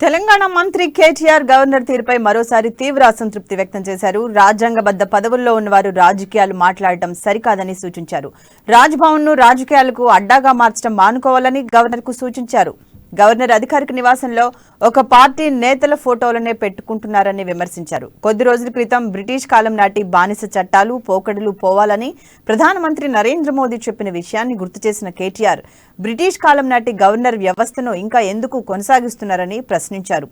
తెలంగాణ మంత్రి కేటీఆర్ గవర్నర్ తీరుపై మరోసారి తీవ్ర అసంతృప్తి వ్యక్తం చేశారు. రాజ్యాంగబద్ద పదవుల్లో ఉన్నవారు రాజకీయాలు మాట్లాడటం సరికాదని సూచించారు. రాజ్భవన్ ను రాజకీయాలకు అడ్డాగా మార్చడం మానుకోవాలని గవర్నర్ కు సూచించారు. గవర్నర్ అధికారిక నివాసంలో ఒక పార్టీ నేతల ఫోటోలనే పెట్టుకుంటున్నారని విమర్శించారు. కొద్ది రోజుల క్రితం బ్రిటిష్ కాలం నాటి బానిస చట్టాలు పోకడలు పోవాలని ప్రధానమంత్రి నరేంద్ర మోదీ చెప్పిన విషయాన్ని గుర్తు చేసిన కేటీఆర్ బ్రిటిష్ కాలం నాటి గవర్నర్ వ్యవస్థను ఇంకా ఎందుకు కొనసాగిస్తున్నారని ప్రశ్నించారు.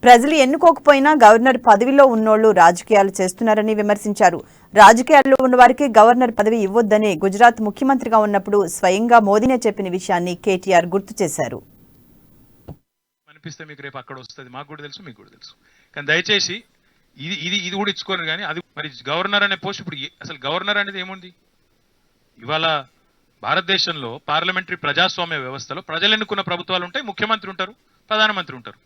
ప్రజలు ఎన్నుకోకపోయినా గవర్నర్ పదవిలో ఉన్నోళ్లు రాజకీయాలు చేస్తున్నారని విమర్శించారు. రాజకీయాల్లో ఉన్నవారికి గవర్నర్ పదవి ఇవ్వొద్దని గుజరాత్ ముఖ్యమంత్రిగా ఉన్నప్పుడు స్వయంగా మోదీనే చెప్పిన విషయాన్ని కేటీఆర్ గుర్తు చేశారు. అనిపిస్తే మీకు రేపు అక్కడ వస్తుంది, మాకు కూడా తెలుసు, మీకు కూడా తెలుసు. కానీ దయచేసి ఇది కూడా ఇచ్చుకోరు. కానీ అది మరి గవర్నర్ అనే పోస్ట్ ఇప్పుడు అసలు గవర్నర్ అనేది ఏముంది? ఇవాళ భారతదేశంలో పార్లమెంటరీ ప్రజాస్వామ్య వ్యవస్థలో ప్రజలు ఎన్నుకున్న ప్రభుత్వాలు ఉంటాయి, ముఖ్యమంత్రి ఉంటారు, ప్రధానమంత్రి ఉంటారు.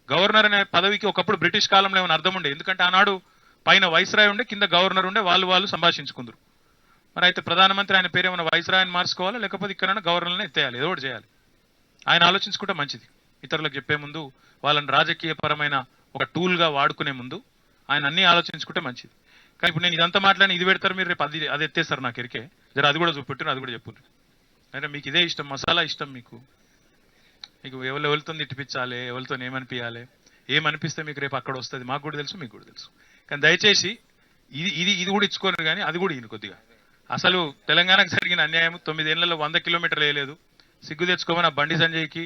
గవర్నర్ అనే పదవికి ఒకప్పుడు బ్రిటిష్ కాలంలో ఏమైనా అర్థం ఉండే, ఎందుకంటే ఆనాడు పైన వైస్రాయ్ ఉండే, కింద గవర్నర్ ఉండే, వాళ్ళు సంభాషించుకుందరు. మరి అయితే ప్రధానమంత్రి ఆయన పేరు ఏమైనా వైస్రాయ్ మార్చుకోవాలా, లేకపోతే ఇక్కడైనా గవర్నర్ని ఎత్తేయాలి, ఏదో ఒకటి చేయాలి. ఆయన ఆలోచించుకుంటే మంచిది. ఇతరులకు చెప్పే ముందు, వాళ్ళని రాజకీయ పరమైన ఒక టూల్గా వాడుకునే ముందు ఆయన అన్ని ఆలోచించుకుంటే మంచిది. కానీ ఇప్పుడు నేను ఇదంతా మాట్లాడి ఇది పెడతారు, మీరు రేపు అది ఎత్తేస్తారు. నాకు ఎరికే జర అది కూడా చూపెట్టు, అది కూడా చెప్పుండ్రు. అంటే మీకు ఇదే ఇష్టం, మసాలా ఇష్టం మీకు ఎవరితో తిట్టిపించాలి, ఎవరితో ఏమనిపిస్తే మీకు రేపు అక్కడ వస్తుంది, మాకు కూడా తెలుసు, మీకు కూడా తెలుసు. కానీ దయచేసి ఇది కూడా ఇచ్చుకోరు. కానీ అది కూడా ఈయన కొద్దిగా అసలు తెలంగాణకు జరిగిన అన్యాయం 9 ఏళ్లలో 100 కిలోమీటర్లు వేయలేదు. సిగ్గు తెచ్చుకోమని బండి సంజయ్కి